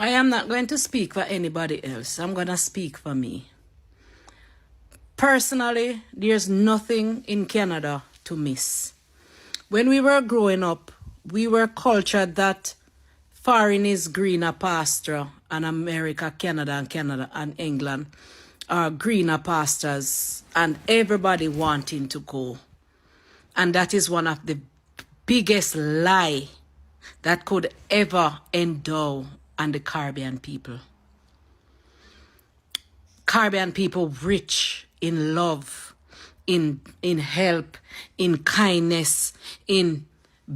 I am not going to speak for anybody else. I'm going to speak for me. Personally, there's nothing in Canada to miss. When we were growing up, we were cultured that foreign is greener pasture and America, Canada and England are greener pastures and everybody wanting to go. And that is one of the biggest lie that could ever endow on the Caribbean people. Caribbean people rich in love, in help, in kindness, in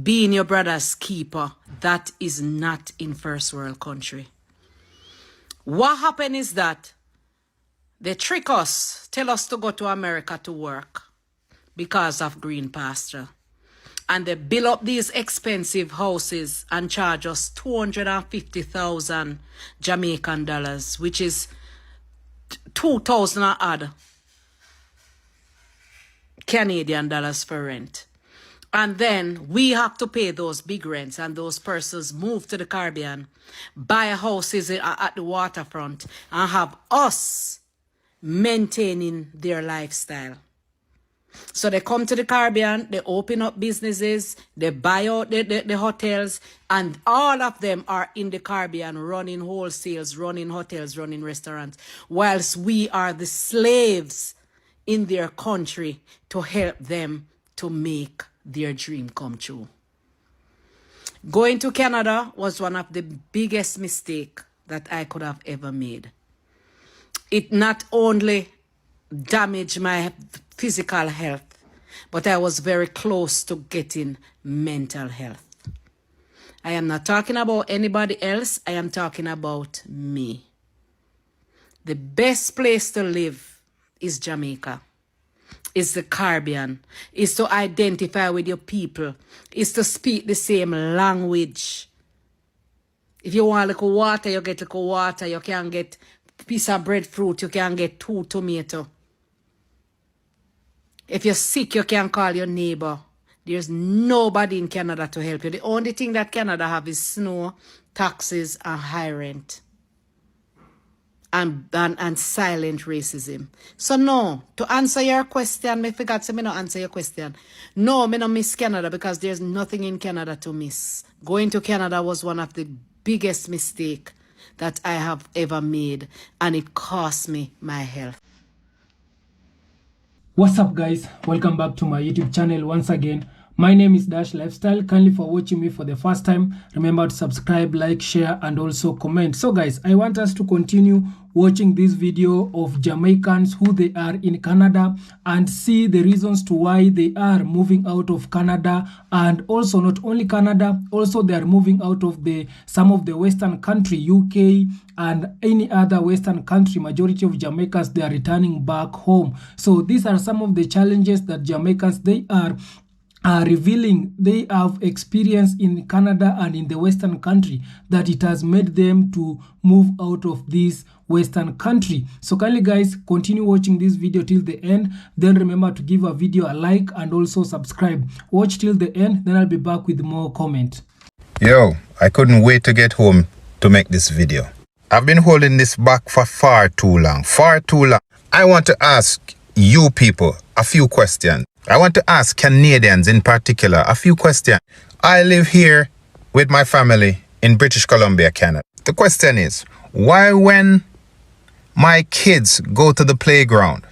being your brother's keeper. That is not in first world country. What happened is that they trick us, tell us to go to America to work because of green pasture. And they build up these expensive houses and charge us 250,000 Jamaican dollars, which is 2,000 odd Canadian dollars for rent. And then we have to pay those big rents, and those persons move to the Caribbean, buy houses at the waterfront, and have us maintaining their lifestyle. So they come to the Caribbean, they open up businesses, they buy out the hotels, and all of them are in the Caribbean running wholesales, running hotels, running restaurants, whilst we are the slaves in their country to help them to make their dream come true. Going to Canada was one of the biggest mistakes that I could have ever made. It not only damaged my physical health, but I was very close to getting mental health. I am not talking about anybody else. I am talking about me. The best place to live is Jamaica, is the Caribbean, is to identify with your people, is to speak the same language. If you want little water, you get little water. You can get piece of breadfruit, you can get 2 tomatoes. If you're sick, you can call your neighbor. There's nobody in Canada to help you. The only thing that Canada have is snow, taxes, and high rent. And silent racism. So no, to answer your question, I forgot to not answer your question. No, I don't miss Canada because there's nothing in Canada to miss. Going to Canada was one of the biggest mistakes that I have ever made, and it cost me my health. What's up guys, welcome back to my YouTube channel once again. My name is Dash Lifestyle. Kindly for watching me for the first time, remember to subscribe, like, share and also comment. So guys, I want us to continue watching this video of Jamaicans, who they are in Canada, and see the reasons to why they are moving out of Canada. And also not only Canada, also they are moving out of some of the Western country, UK and any other Western country. Majority of Jamaicans, they are returning back home. So these are some of the challenges that Jamaicans, they are revealing they have experienced in Canada and in the Western country, that it has made them to move out of this Western country. So kindly guys, continue watching this video till the end. Then remember to give a video a like and also subscribe. Watch till the end, then I'll be back with more comment. Yo, I couldn't wait to get home to make this video. I've been holding this back for far too long. I want to ask you people a few questions. I want to ask Canadians in particular a few questions. I live here with my family in British Columbia, Canada. The question is, why when my kids go to the playground,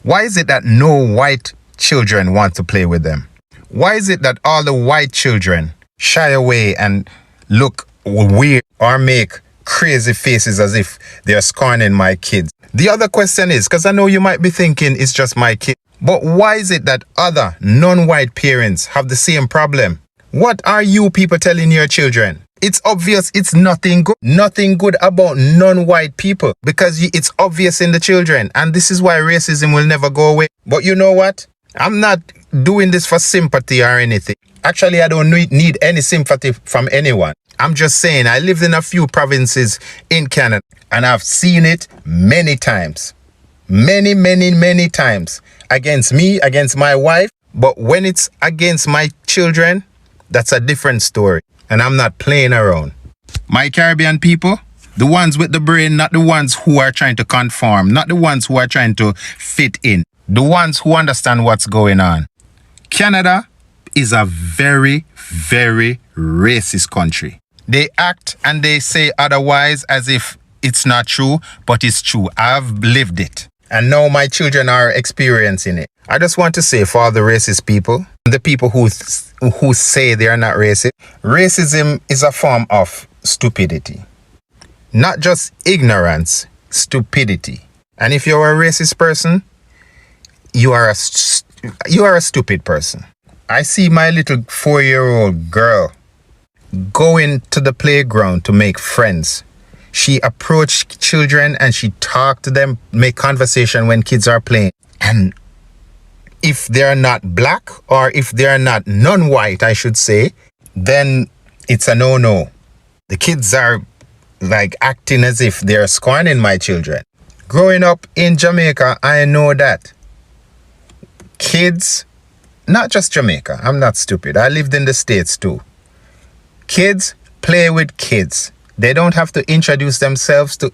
why is it that no white children want to play with them? Why is it that all the white children shy away and look weird or make crazy faces as if they're scorning my kids? The other question is, because I know you might be thinking it's just my kid, but why is it that other non-white parents have the same problem? What are you people telling your children? It's obvious it's nothing good about non-white people, because it's obvious in the children, and this is why racism will never go away. But you know what? I'm not doing this for sympathy or anything. Actually, I don't need any sympathy from anyone. I'm just saying I lived in a few provinces in Canada, and I've seen it many times. Many times. Against me, against my wife. But when it's against my children, that's a different story. And I'm not playing around. My Caribbean people, The ones with the brain, not the ones who are trying to conform, not the ones who are trying to fit in. The ones who understand what's going on. Canada is a very, very racist country. They act and they say otherwise as if it's not true, but it's true. I've lived it. And now my children are experiencing it. I just want to say for all the racist people, the people who say they are not racist, racism is a form of stupidity. Not just ignorance, stupidity. And if you're a racist person, you are a stupid person. I see my little 4-year-old girl going to the playground to make friends. She approached children and she talked to them, make conversation when kids are playing. And if they're not black, or if they're not non-white, I should say, then it's a no-no. The kids are like acting as if they're scorning my children. Growing up in Jamaica, I know that kids, not just Jamaica, I'm not stupid. I lived in the States too. Kids play with kids. They don't have to introduce themselves to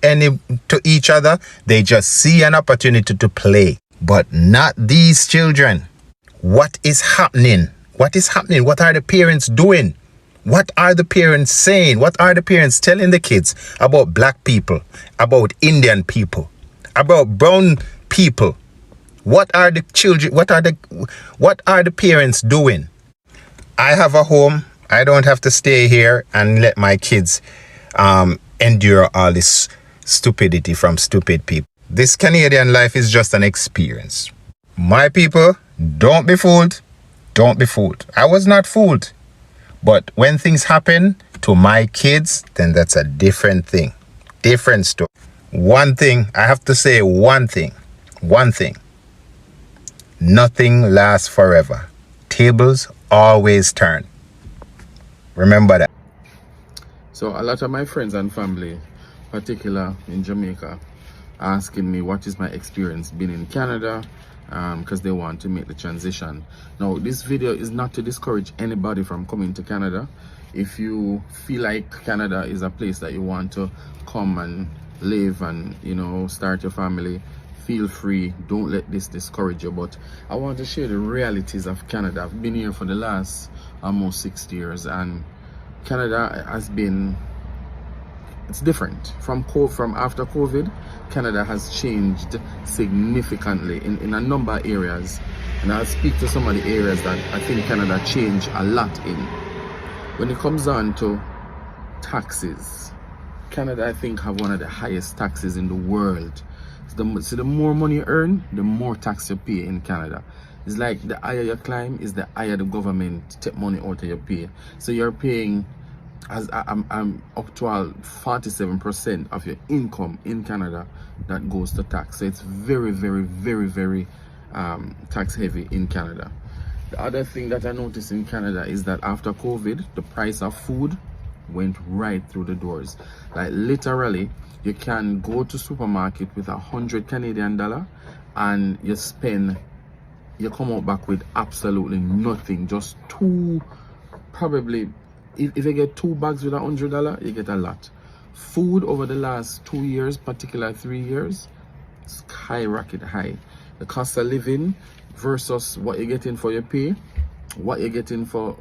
each other. They just see an opportunity to play. But not these children. What is happening? What is happening? What are the parents doing? What are the parents saying? What are the parents telling the kids about black people, about Indian people, about brown people? What are the children? What are the parents doing? I have a home. I don't have to stay here and let my kids endure all this stupidity from stupid people. This Canadian life is just an experience. My people, don't be fooled. Don't be fooled. I was not fooled. But when things happen to my kids, then that's a different thing. Different story. One thing, I have to say one thing. One thing. Nothing lasts forever. Tables always turn. Remember that. So a lot of my friends and family, particular in Jamaica, asking me what is my experience being in Canada, because they want to make the transition. Now, this video is not to discourage anybody from coming to Canada. If you feel like Canada is a place that you want to come and live and, you know, start your family, feel free. Don't let this discourage you. But I want to share the realities of Canada. I've been here for the last almost 6 years, and Canada has been, it's different from after COVID. Canada has changed significantly in a number of areas, and I'll speak to some of the areas that I think Canada changed a lot in. When it comes down to taxes, Canada, I think, have one of the highest taxes in the world. So the more money you earn, the more tax you pay in Canada. It's like the higher you climb is the higher the government take money out of your pay. So you're paying, as I'm up to 47% of your income in Canada that goes to tax. So it's very, very, very, very tax heavy in Canada. The other thing that I noticed in Canada is that after COVID, the price of food went right through the doors. Like literally, you can go to supermarket with 100 Canadian dollar and you come out back with absolutely nothing. Just two, probably, if you get 2 bags with $100, you get a lot. Food over the last 2 years, particularly 3 years, skyrocket high. The cost of living versus what you're getting for your pay, what you're getting for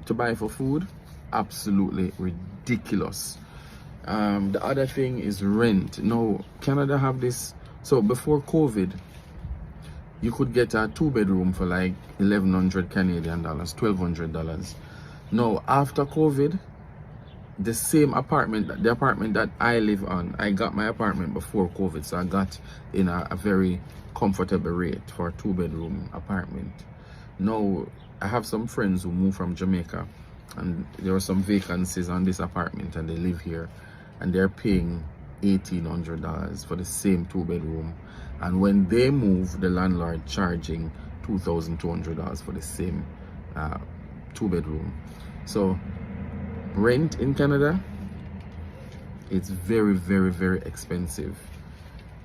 to buy for food, absolutely ridiculous. The other thing is rent. Now, Canada have this. So before COVID, you could get a 2-bedroom for like 1,100 Canadian dollars, $1,200. Now, after COVID, the same apartment, the apartment that I live on, I got my apartment before COVID, so I got in a very comfortable rate for a 2-bedroom apartment. Now, I have some friends who moved from Jamaica, and there are some vacancies on this apartment, and they live here, and they're paying $1,800 for the same 2-bedroom. And when they move, the landlord charging $2,200 for the same 2-bedroom. So rent in Canada, it's very, very, very expensive.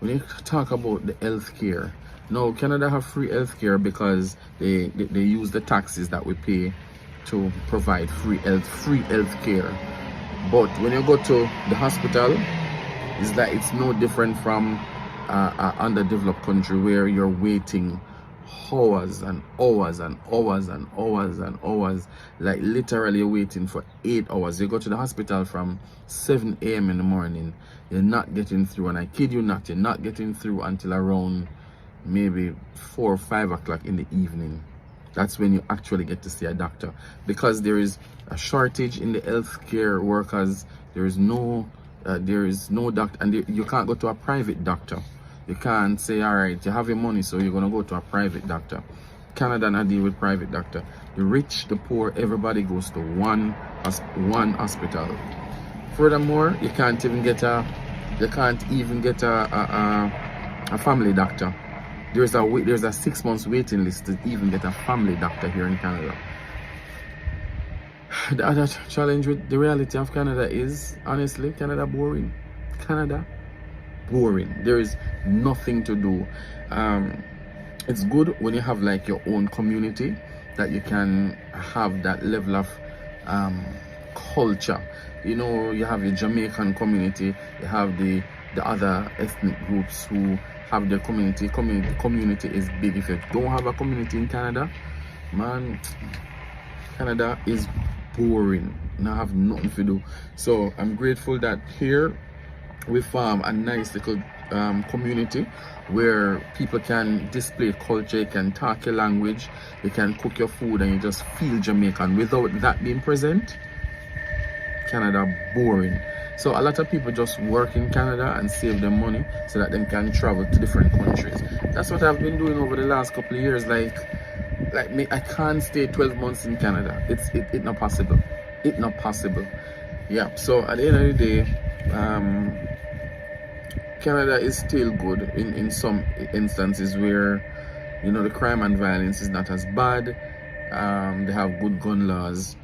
When you talk about the healthcare, now Canada have free healthcare because they use the taxes that we pay to provide free healthcare. But when you go to the hospital, it's like it's no different from an underdeveloped country where you're waiting hours and hours and hours and hours and hours, like literally waiting for 8 hours. You go to the hospital from 7 a.m. in the morning, you're not getting through, and I kid you not, you're not getting through until around maybe 4 or 5 o'clock in the evening. That's when you actually get to see a doctor, because there is a shortage in the healthcare workers. There is no doctor, and you can't go to a private doctor. You can't say, all right, you have your money, so you're gonna go to a private doctor. Canada not deal with private doctor. The rich, the poor, everybody goes to one hospital. Furthermore, you can't even get a family doctor. There's a 6 months waiting list to even get a family doctor here in Canada. The other challenge with the reality of Canada is, honestly, Canada boring. Canada boring. There is nothing to do. It's good when you have like your own community, that you can have that level of culture. You know, you have your Jamaican community, you have the other ethnic groups who have their community. Community is big. If you don't have a community in Canada, man, Canada is boring. Now have nothing to do. So I'm grateful that here we form a nice little community where people can display culture, you can talk your language, you can cook your food, and you just feel Jamaican. Without that being present, Canada boring. So a lot of people just work in Canada and save them money so that they can travel to different countries. That's what I've been doing over the last couple of years. Like me, I can't stay 12 months in Canada. It's not possible. It's not possible. Yeah. So at the end of the day, Canada is still good in some instances where, you know, the crime and violence is not as bad. They have good gun laws,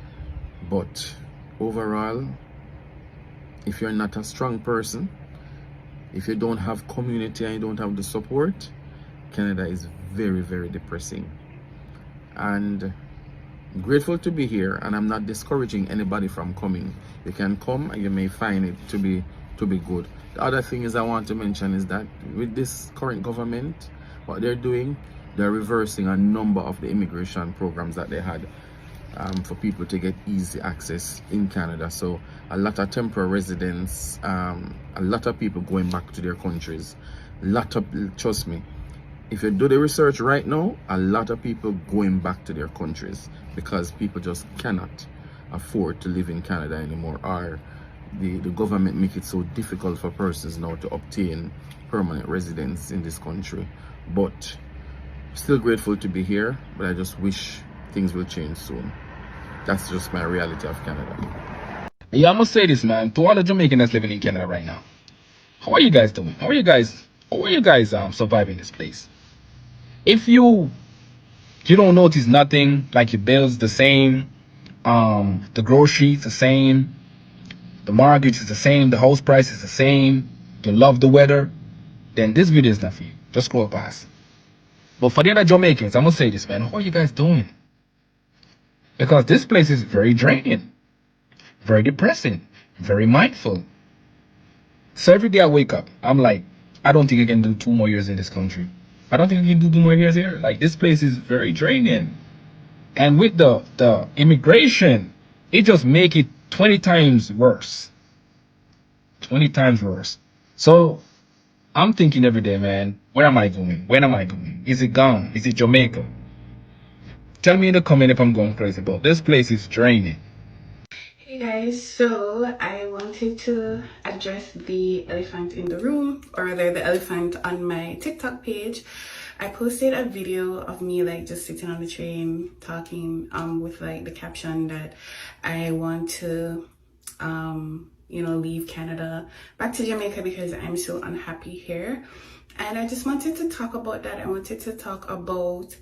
but overall, if you're not a strong person, if you don't have community and you don't have the support, Canada is very, very depressing. And I'm grateful to be here, and I'm not discouraging anybody from coming. You can come and you may find it to be good. The other thing is I want to mention is that with this current government, what they're doing, they're reversing a number of the immigration programs that they had for people to get easy access in Canada. So a lot of temporary residents, a lot of people going back to their countries. Trust me, if you do the research right now, a lot of people going back to their countries because people just cannot afford to live in Canada anymore, or the government make it so difficult for persons now to obtain permanent residence in this country. But still grateful to be here, but I just wish things will change soon. That's just my reality of Canada. Yeah, I must say this, man, to all the Jamaicans that's living in Canada right now. How are you guys doing? How are you guys surviving this place? If you don't notice nothing, like your bills the same, the groceries the same, the mortgage is the same, the house price is the same, you love the weather, then this video is not for you. Just scroll past. But for the other Jamaicans, I must say this, man, how are you guys doing? Because this place is very draining, very depressing, very mindful. So every day I wake up, I'm like, I don't think I can do 2 more years in this country. I don't think I can do 2 more years here. Like, this place is very draining. And with the immigration, it just make it 20 times worse. 20 times worse. So I'm thinking every day, man, where am I going? When am I going? Is it gone? Is it Jamaica? Tell me in the comment if I'm going crazy, but this place is draining. Hey guys, so I wanted to address the elephant in the room, or rather the elephant on my TikTok page. I posted a video of me like just sitting on the train talking with like the caption that I want to you know, leave Canada back to Jamaica because I'm so unhappy here. And I just wanted to talk about that. I wanted to talk about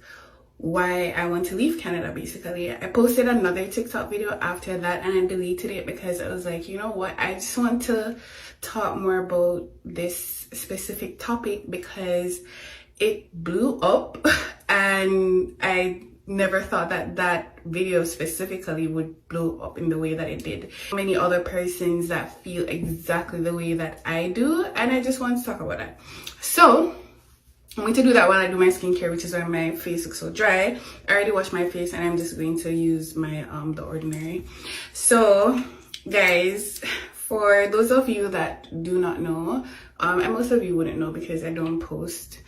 why I want to leave Canada, basically. I posted another TikTok video after that and I deleted it because I was like, you know what, I just want to talk more about this specific topic because it blew up and I never thought that that video specifically would blow up in the way that it did. Many other persons that feel exactly the way that I do, and I just want to talk about that. So I'm going to do that while I do my skincare, which is why my face looks so dry. I already washed my face and I'm just going to use my The Ordinary. So guys, for those of you that do not know, and most of you wouldn't know because I don't post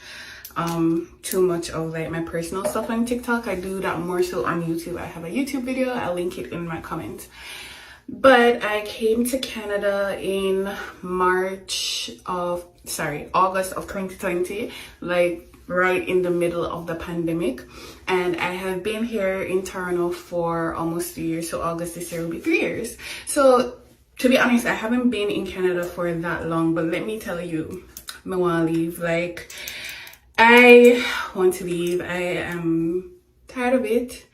too much of like my personal stuff on TikTok. I do that more so on YouTube. I have a YouTube video, I'll link it in my comments. But I came to Canada in August of 2020, like right in the middle of the pandemic. And I have been here in Toronto for almost 3 years. So August this year will be 3 years. So to be honest, I haven't been in Canada for that long, but let me tell you, I want to leave. Like, I want to leave. I am tired of it,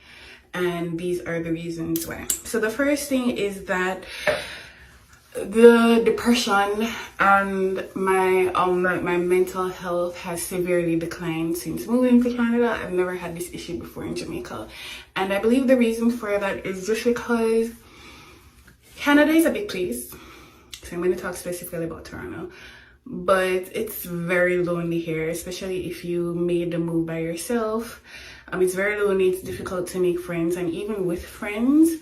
and these are the reasons why. So the first thing is that the depression and my mental health has severely declined since moving to Canada. I've never had this issue before in Jamaica, and I believe the reason for that is just because Canada is a big place. So I'm going to talk specifically about Toronto. But it's very lonely here, especially if you made the move by yourself. It's very lonely, it's difficult to make friends, and even with friends,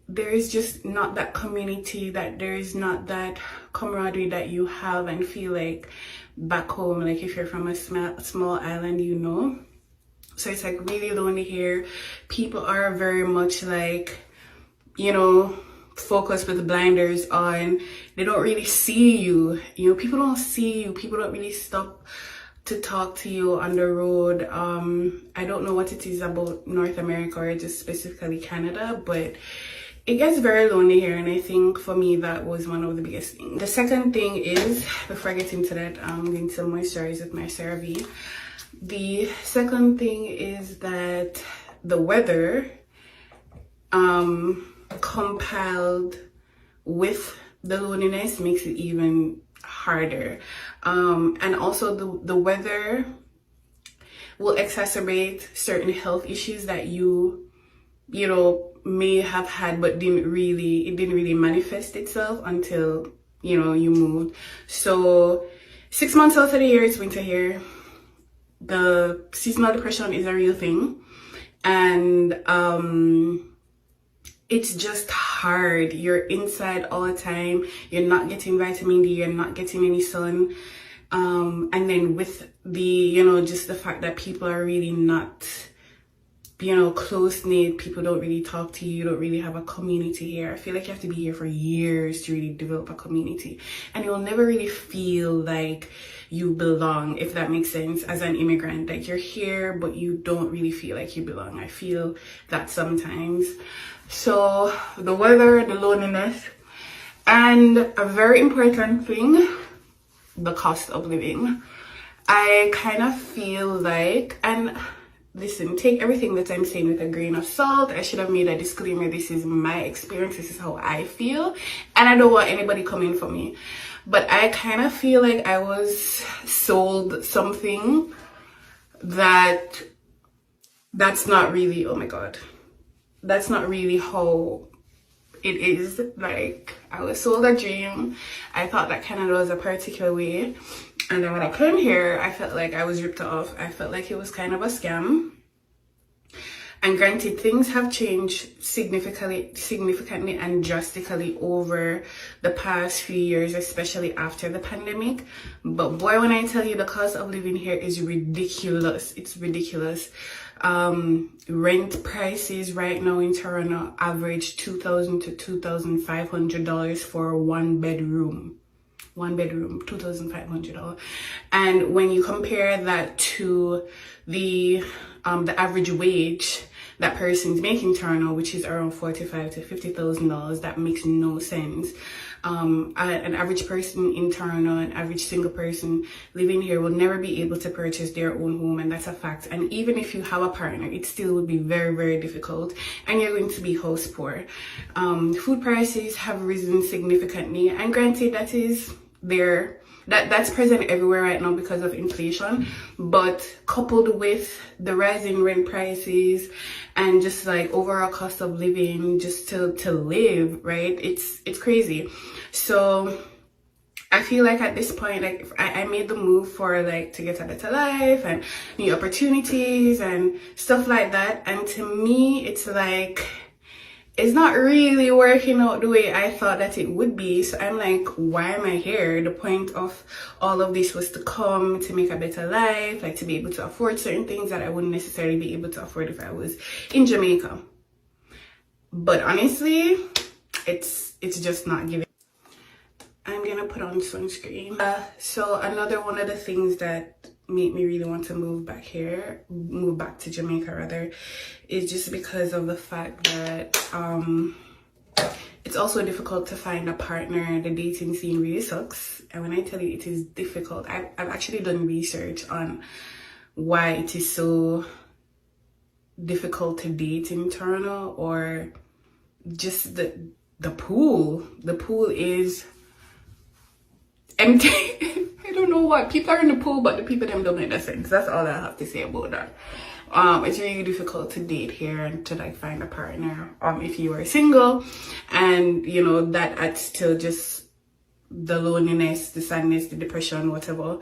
there is just not that community, that there is not that camaraderie that you have and feel like back home, like if you're from a small island, you know. So it's like really lonely here. People are very much like, you know, focused with blinders on. They don't really see you. You know, people don't see you. People don't really stop to talk to you on the road. I don't know what it is about North America or just specifically Canada, but it gets very lonely here, and I think for me that was one of the biggest things. The second thing is, before I get into that, I'm going to moisturize with my CeraVe. The second thing is that the weather compiled with the loneliness makes it even harder, and also the weather will exacerbate certain health issues that you know may have had, but it didn't really manifest itself until, you know, you moved. So 6 months out of the year, it's winter here. The seasonal depression is a real thing, and it's just hard. You're inside all the time. You're not getting vitamin D. You're not getting any sun. And then with the, you know, just the fact that people are really not, you know, close-knit. People don't really talk to you. You don't really have a community here. I feel like you have to be here for years to really develop a community. And you'll never really feel like you belong, if that makes sense, as an immigrant. Like, you're here, but you don't really feel like you belong. I feel that sometimes. So the weather, the loneliness, and a very important thing, the cost of living. I kind of feel like, and listen, take everything that I'm saying with a grain of salt. I should have made a disclaimer. This is my experience. This is how I feel. And I don't want anybody coming for me. But I kind of feel like I was sold something that's not really, oh my God. That's not really how it is. Like, I was sold a dream. I thought that Canada was a particular way. And then when I came here, I felt like I was ripped off. I felt like it was kind of a scam. And granted, things have changed significantly and drastically over the past few years, especially after the pandemic. But boy, when I tell you, the cost of living here is ridiculous. It's ridiculous. Rent prices right now in Toronto average $2,000 to $2,500 for one bedroom, $2,500. And when you compare that to the average wage that person's making in Toronto, which is around $45,000 to $50,000, that makes no sense. An average person in Toronto, an average single person living here will never be able to purchase their own home, and that's a fact. And even if you have a partner, it still would be very, very difficult, and you're going to be house poor. Food prices have risen significantly, and granted, that is their that's present everywhere right now because of inflation, but coupled with the rising rent prices and just like overall cost of living just to live, right? It's crazy. So I feel like at this point, like I made the move for like to get a better life and new opportunities and stuff like that. And to me, it's like, it's not really working out the way I thought that it would be. So I'm like, why am I here? The point of all of this was to come to make a better life, like to be able to afford certain things that I wouldn't necessarily be able to afford if I was in Jamaica. But honestly, it's just not giving. I'm gonna put on sunscreen. So another one of the things that made me really want to move back to Jamaica rather, is just because of the fact that it's also difficult to find a partner. The dating scene really sucks, and when I tell you it is difficult, I've actually done research on why it is so difficult to date in Toronto, or just the pool is empty. I don't know why people are in the pool, but the people them don't make no sense. That's all I have to say about that. It's really difficult to date here and to like find a partner if you are single, and you know that adds to just the loneliness, the sadness, the depression, whatever.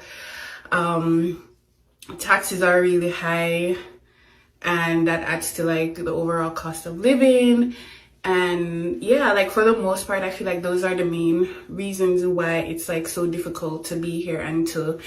Taxes are really high, and that adds to like the overall cost of living. And yeah, like for the most part, I feel like those are the main reasons why it's like so difficult to be here and to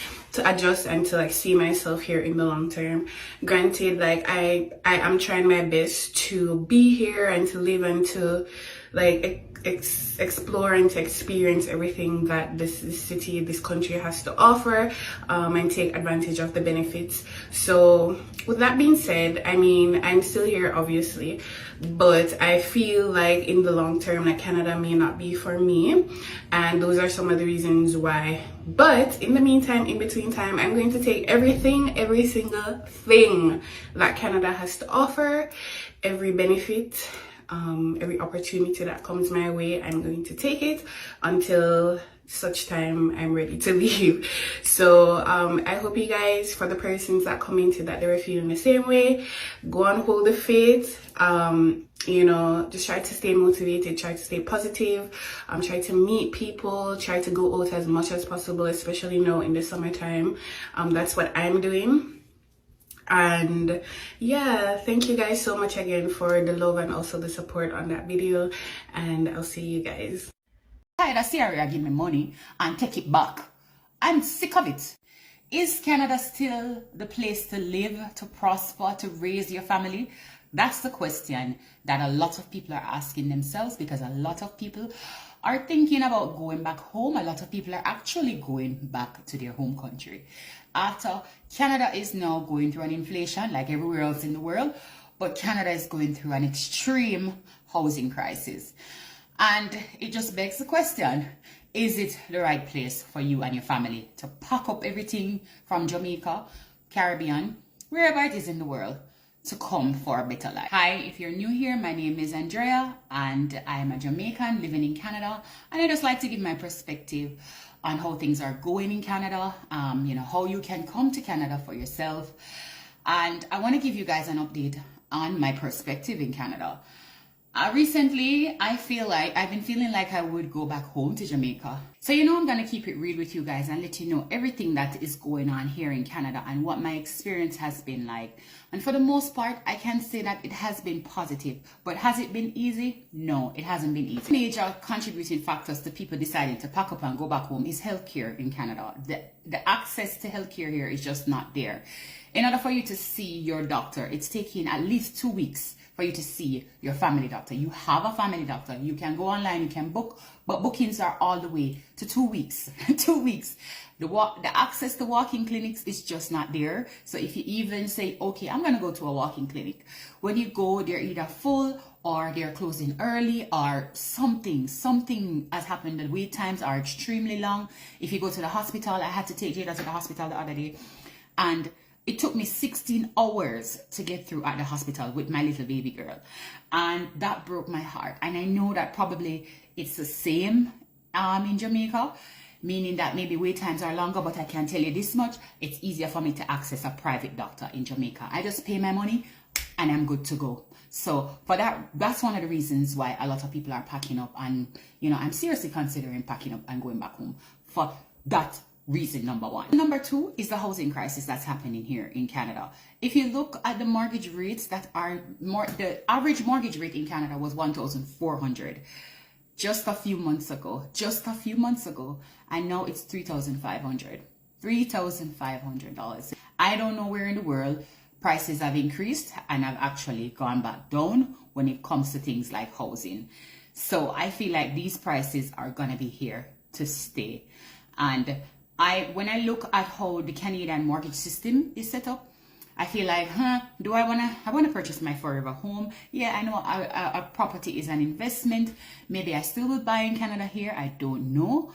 adjust and to like see myself here in the long term. Granted, like I am trying my best to be here and to live and to like explore and to experience everything that this city, this country has to offer, and take advantage of the benefits. So with that being said, I mean, I'm still here obviously, but I feel like in the long term, like Canada may not be for me, and those are some of the reasons why. But in the meantime, in between time, I'm going to take every single thing that Canada has to offer, every benefit, every opportunity that comes my way. I'm going to take it until such time I'm ready to leave. So I hope you guys, for the persons that commented that they were feeling the same way, go and hold the faith. You know, just try to stay motivated, try to stay positive, try to meet people, try to go out as much as possible, especially now in the summertime. That's what I'm doing. And yeah, thank you guys so much again for the love and also the support on that video, and I'll see you guys. Tired of Syria give me money and take it back. I'm sick of it. Is Canada still the place to live, to prosper, to raise your family? That's the question that a lot of people are asking themselves, because a lot of people are thinking about going back home. A lot of people are actually going back to their home country. After Canada is now going through an inflation like everywhere else in the world, but Canada is going through an extreme housing crisis. And it just begs the question, is it the right place for you and your family to pack up everything from Jamaica, Caribbean, wherever it is in the world, to come for a better life? Hi, if you're new here, my name is Andrea, and I am a Jamaican living in Canada, and I just like to give my perspective on how things are going in Canada, you know, how you can come to Canada for yourself. And I want to give you guys an update on my perspective in Canada. Recently, I've been feeling like I would go back home to Jamaica. So, you know, I'm going to keep it real with you guys and let you know everything that is going on here in Canada and what my experience has been like. And for the most part, I can say that it has been positive. But has it been easy? No, it hasn't been easy. Major contributing factors to people deciding to pack up and go back home is healthcare in Canada. The access to healthcare here is just not there. In order for you to see your doctor, it's taking at least 2 weeks for you to see your family doctor. You have a family doctor, you can go online, you can book, but bookings are all the way to 2 weeks. 2 weeks. The access to walk-in clinics is just not there. So if you even say, okay, I'm gonna go to a walk-in clinic, when you go, they're either full or they're closing early, or something has happened. The wait times are extremely long. If you go to the hospital, I had to take Jada to the hospital the other day, and it took me 16 hours to get through at the hospital with my little baby girl. And that broke my heart. And I know that probably it's the same in Jamaica. meaning that maybe wait times are longer, but I can tell you this much, it's easier for me to access a private doctor in Jamaica. I just pay my money and I'm good to go. So for that, that's one of the reasons why a lot of people are packing up, and you know, I'm seriously considering packing up and going back home for that reason, number one. Number two is the housing crisis that's happening here in Canada. If you look at the mortgage rates that are the average mortgage rate in Canada was $1,400 just a few months ago, and now it's $3,500. $3,500. I don't know where in the world prices have increased and have actually gone back down when it comes to things like housing. So I feel like these prices are going to be here to stay. And when I look at how the Canadian mortgage system is set up, I feel like, I want to purchase my forever home. Yeah, I know a property is an investment. Maybe I still will buy in Canada here. I don't know.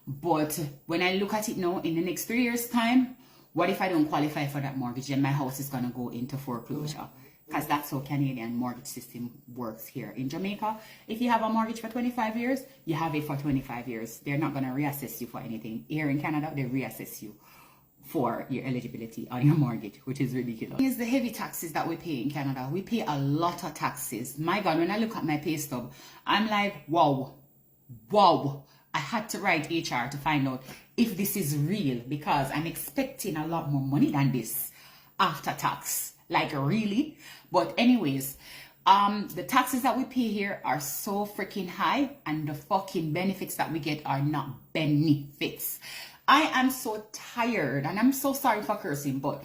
But when I look at it now, in the next 3 years' time, what if I don't qualify for that mortgage? Then my house is going to go into foreclosure. Because that's how Canadian mortgage system works here in Jamaica. If you have a mortgage for 25 years, you have it for 25 years. They're not going to reassess you for anything. Here in Canada, they reassess you for your eligibility on your mortgage, which is ridiculous. Here's the heavy taxes that we pay in Canada. We pay a lot of taxes. My God, when I look at my pay stub, I'm like, wow. I had to write HR to find out if this is real, because I'm expecting a lot more money than this after tax. Like, really? But anyways, the taxes that we pay here are so freaking high, and the fucking benefits that we get are not benefits. I am so tired, and I'm so sorry for cursing, but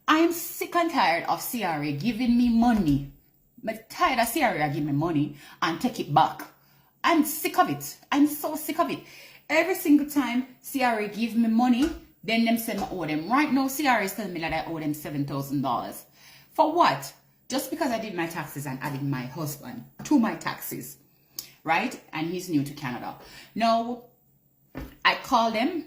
I am sick and tired of CRA giving me money. I'm tired of CRA giving me money and take it back. I'm sick of it. I'm so sick of it. Every single time CRA give me money, then them say I owe them. Right now, CRA is telling me that I owe them $7,000. For what? Just because I did my taxes and added my husband to my taxes, right? And he's new to Canada. Now, I call them.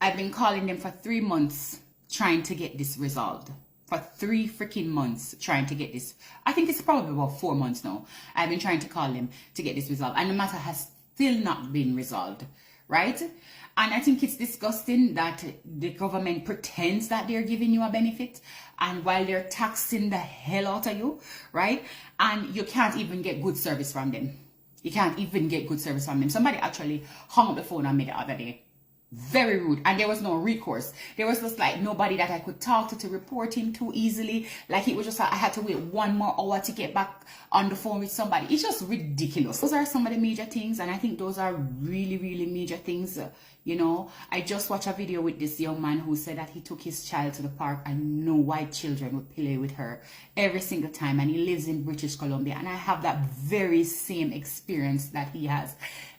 I've been calling them for 3 months trying to get this resolved. For 3 freaking months trying to get this. I think it's probably about 4 months now. I've been trying to call them to get this resolved. And the matter has still not been resolved, right? And I think it's disgusting that the government pretends that they're giving you a benefit, and while they're taxing the hell out of you, right? And you can't even get good service from them. You can't even get good service from them. Somebody actually hung up the phone on me the other day. Very rude, and there was no recourse. There was just like nobody that I could talk to report him to easily. Like, it was just like I had to wait 1 more hour to get back on the phone with somebody. It's just ridiculous. Those are some of the major things, and I think those are really, really major things. You know, I just watched a video with this young man who said that he took his child to the park and no white children would play with her every single time, and he lives in British Columbia, and I have that very same experience that he has.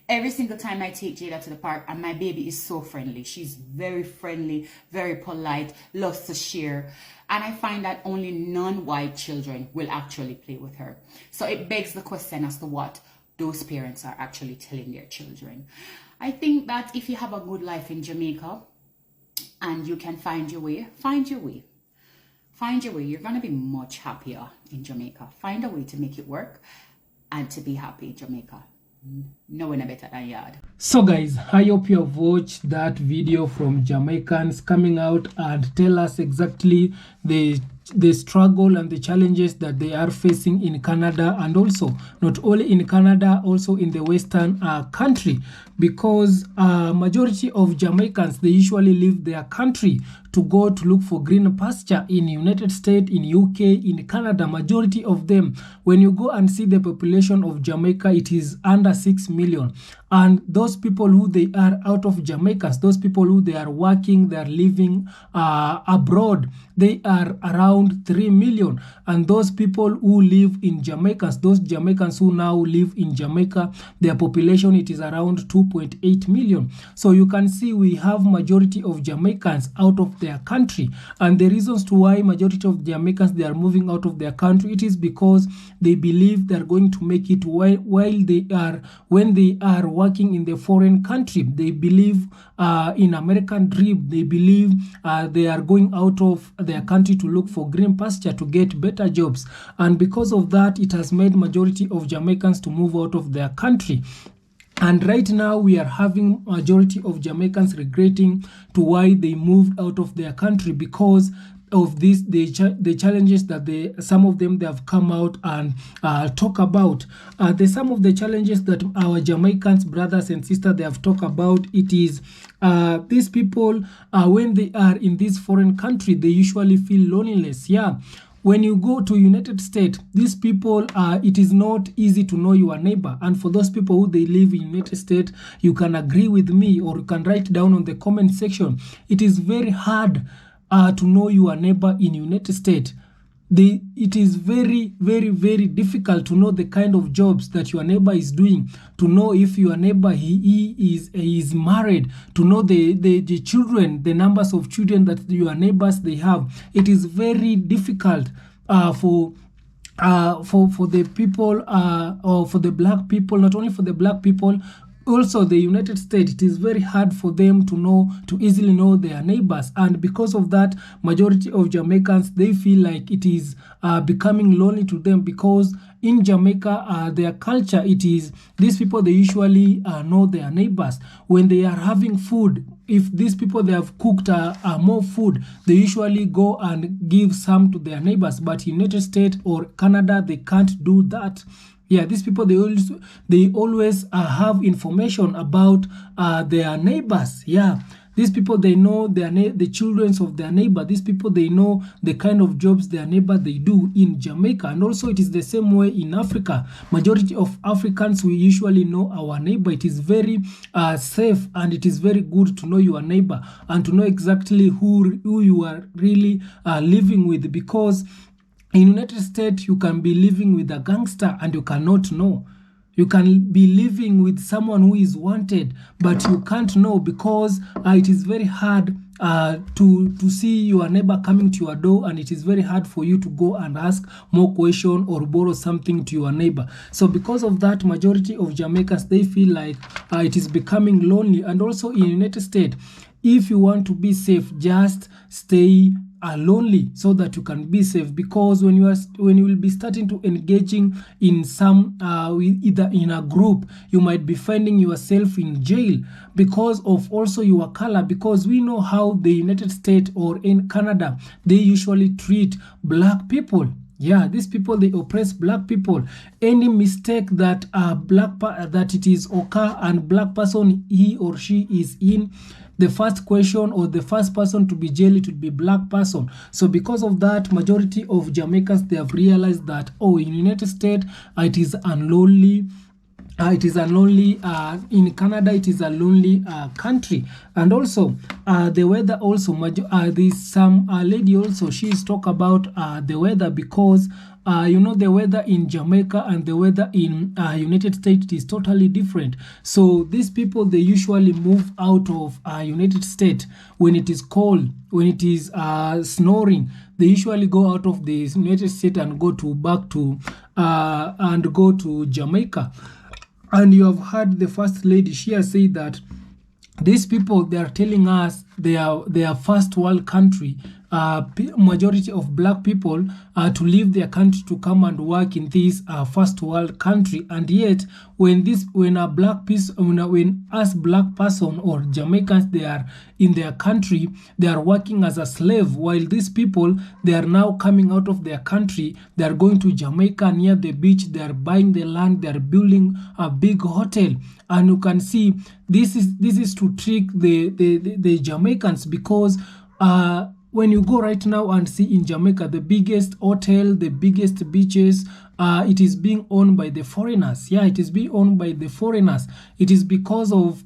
Every single time I take Jada to the park, and my baby is so friendly. She's very friendly, very polite, loves to share. And I find that only non-white children will actually play with her. So it begs the question as to what those parents are actually telling their children. I think that if you have a good life in Jamaica and you can find your way, find your way. Find your way. You're going to be much happier in Jamaica. Find a way to make it work and to be happy in Jamaica. No one better than yard. So guys, I hope you have watched that video from Jamaicans coming out and tell us exactly the struggle and the challenges that they are facing in Canada, and also not only in Canada, also in the Western country, because majority of Jamaicans, they usually leave their country to go to look for green pasture in United States, in UK, in Canada. Majority of them, when you go and see the population of Jamaica, it is under 6 million. And those people who they are out of Jamaica, those people who they are working, they are living abroad, they are around 3 million. And those people who live in Jamaica, those Jamaicans who now live in Jamaica, their population, it is around 2.8 million. So you can see we have majority of Jamaicans out of their country. And the reasons to why majority of Jamaicans, they are moving out of their country, it is because they believe they are going to make it while they are, when they are working in the foreign country. They believe in American dream. They believe they are going out of their country to look for green pasture, to get better jobs. And because of that, it has made majority of Jamaicans to move out of their country. And right now we are having majority of Jamaicans regretting to why they moved out of their country because of this the challenges that some of them they have come out and talk about. Some of the challenges that our Jamaicans brothers and sisters they have talked about. It is these people when they are in this foreign country they usually feel loneliness. Yeah, when you go to United States, these people, it is not easy to know your neighbor. And for those people who they live in United States, you can agree with me or you can write down on the comment section. It is very hard to know your neighbor in United States. It is very, very, very difficult to know the kind of jobs that your neighbor is doing, to know if your neighbor he is married, to know the children, the numbers of children that your neighbors they have. It is very difficult for the people or for the black people, not only for the black people, also the United States. It is very hard for them to easily know their neighbors, and because of that majority of Jamaicans they feel like it is becoming lonely to them, because in Jamaica their culture, it is these people they usually know their neighbors. When they are having food, if these people they have cooked more food, they usually go and give some to their neighbors. But in United States or Canada they can't do that. Yeah, these people they always have information about their neighbors. Yeah, these people they know the children of their neighbor. These people they know the kind of jobs their neighbor they do in Jamaica. And also it is the same way in Africa. Majority of Africans we usually know our neighbor. It is very safe and it is very good to know your neighbor and to know exactly who you are really living with, because in United States, you can be living with a gangster and you cannot know. You can be living with someone who is wanted, but you can't know because it is very hard to see your neighbor coming to your door, and it is very hard for you to go and ask more questions or borrow something to your neighbor. So because of that, majority of Jamaicans, they feel like it is becoming lonely. And also in United States, if you want to be safe, just stay lonely so that you can be safe, because when you will be starting to engaging in some either in a group, you might be finding yourself in jail because of also your color, because we know how the United States or in Canada they usually treat black people. Yeah, these people they oppress black people. Any mistake that that it is occur and black person he or she is in, the first question or the first person to be jailed, it would be black person. So because of that, majority of Jamaicans they have realized that in United States it is unlonely. It is a lonely, in Canada it is a lonely country. And also the weather also, there's some lady also, she's talk about the weather, because you know the weather in Jamaica and the weather in United States is totally different. So these people they usually move out of United States when it is cold, when it is snoring. They usually go out of the United States and go to Jamaica. And you have heard the first lady, she has said that these people, they are telling us they are first world country, majority of black people to leave their country to come and work in this first world country. And yet when a black person, when us black person or Jamaicans they are in their country, they are working as a slave, while these people they are now coming out of their country, they are going to Jamaica near the beach, they are buying the land, they are building a big hotel. And you can see this is to trick the Jamaicans, because when you go right now and see in Jamaica, the biggest hotel, the biggest beaches, it is being owned by the foreigners. Yeah, it is being owned by the foreigners. It is because of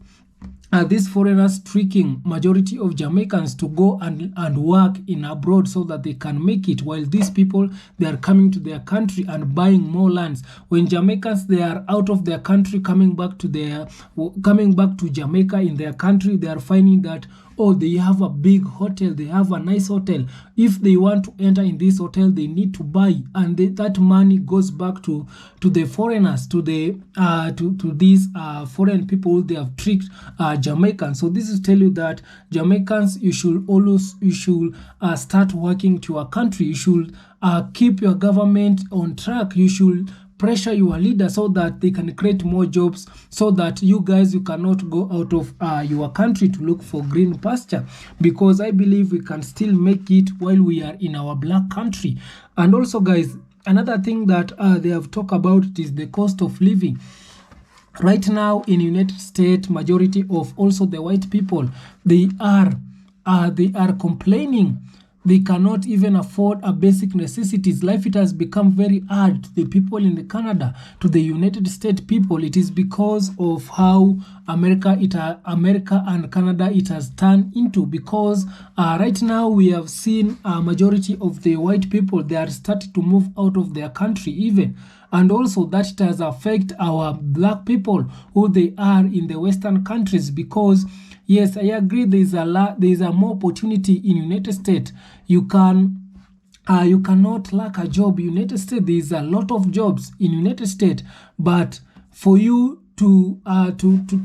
these foreigners tricking majority of Jamaicans to go and work in abroad so that they can make it, while these people they are coming to their country and buying more lands. When Jamaicans they are out of their country coming back to Jamaica in their country, they are finding that they have a big hotel, they have a nice hotel. If they want to enter in this hotel, they need to buy, and that money goes back to the foreigners, to these foreign people they have tricked Jamaicans. So this is tell you that Jamaicans, you should start working to your country. You should keep your government on track. You should pressure your leader so that they can create more jobs, so that you guys, you cannot go out of your country to look for green pasture, because I believe we can still make it while we are in our black country. And also guys, another thing that they have talked about is the cost of living. Right now in United States, majority of also the white people, they are complaining. They cannot even afford a basic necessities. Life, it has become very hard to the people in the Canada, to the United States people. It is because of how America and Canada it has turned into. Because right now we have seen a majority of the white people, they are starting to move out of their country even. And also that it has affected our black people who they are in the Western countries, because yes, I agree, there is a more opportunity in United States. You cannot lack a job in United States. There is a lot of jobs in United States, but for you to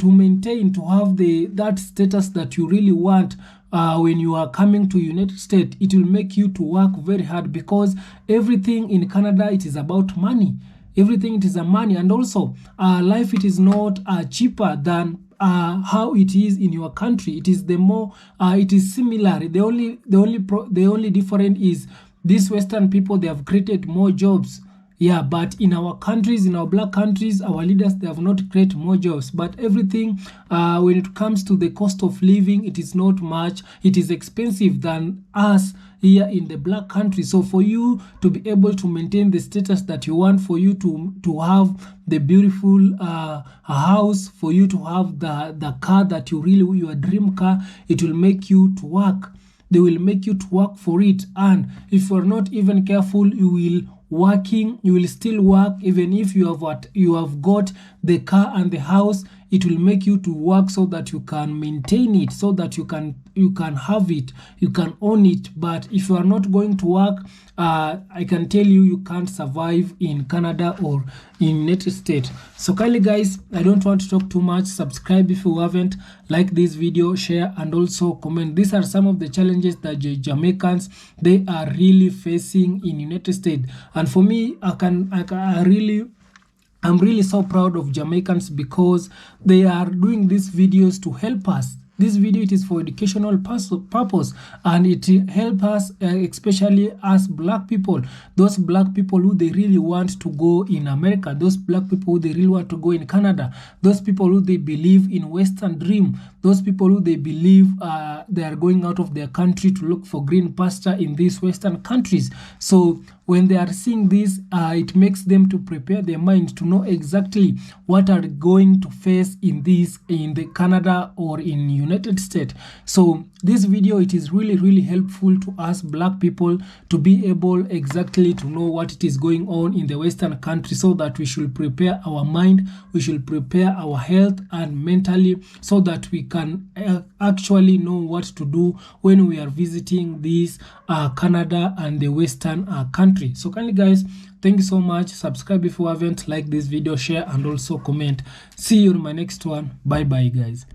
maintain, to have that status that you really want when you are coming to United States, it will make you to work very hard, because everything in Canada, it is about money. Everything, it is a money. And also life, it is not cheaper than how it is in your country. It is it is similar. The only difference is these Western people, they have created more jobs. Yeah, but in our countries, in our black countries, our leaders, they have not created more jobs. But everything, when it comes to the cost of living, it is not much. It is expensive than us here in the black country. So for you to be able to maintain the status that you want, for you to have the beautiful house, for you to have the car that you really, your dream car, it will make you to work. They will make you to work for it. And if you're not even careful, you will still work. Even if you have got the car and the house, it will make you to work so that you can maintain it, so that you can have it, you can own it. But if you are not going to work, I can tell you can't survive in Canada or in United States. So kindly guys, I don't want to talk too much. Subscribe if you haven't, like this video, share, and also comment. These are some of the challenges that the Jamaicans, they are really facing in United States. And for me, I'm really so proud of Jamaicans, because they are doing these videos to help us. This video, it is for educational purpose, and it help us, especially us black people, those black people who they really want to go in America, those black people who they really want to go in Canada, those people who they believe in Western dream, those people who they believe they are going out of their country to look for green pasture in these Western countries. So when they are seeing this, it makes them to prepare their mind to know exactly what are going to face in the Canada or in United States. So this video, it is really helpful to us black people to be able exactly to know what it is going on in the Western country, so that we should prepare our mind, we should prepare our health and mentally, so that we can actually know what to do when we are visiting this Canada and the Western country. So kindly guys, thank you so much. Subscribe if you haven't, like this video, share, and also comment. See you in my next one. Bye bye guys.